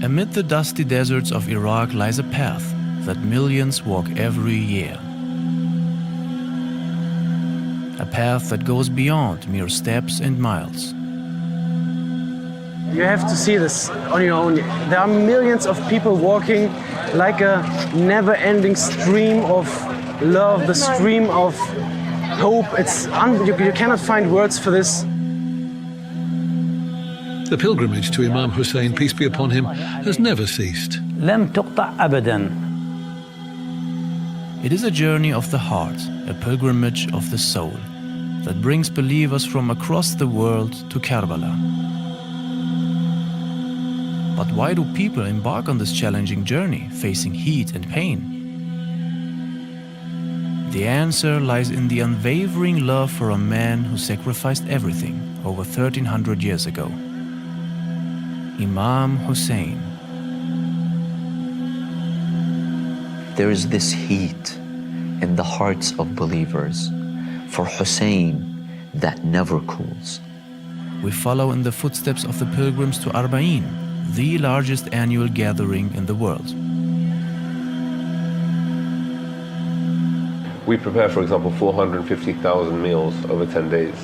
Amid the dusty deserts of Iraq lies a path that millions walk every year. A path that goes beyond mere steps and miles. You have to see this on your own. There are millions of people walking like a never-ending stream of love, the stream of hope. You cannot find words for this. The pilgrimage to Imam Hussein, peace be upon him, has never ceased. لم تقطع أبداً. It is a journey of the heart, a pilgrimage of the soul, that brings believers from across the world to Karbala. But why do people embark on this challenging journey, facing heat and pain? The answer lies in the unwavering love for a man who sacrificed everything over 1300 years ago. Imam Hussein. There is this heat in the hearts of believers for Hussein that never cools. We follow in the footsteps of the pilgrims to Arbaeen, the largest annual gathering in the world. We prepare, for example, 450,000 meals over 10 days.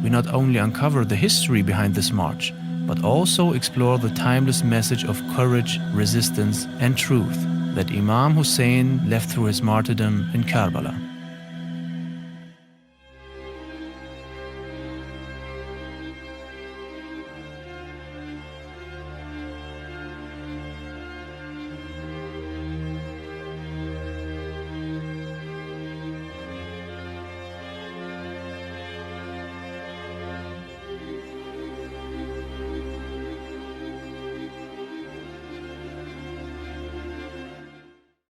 We not only uncover the history behind this march, but also explore the timeless message of courage, resistance, and truth that Imam Hussein left through his martyrdom in Karbala.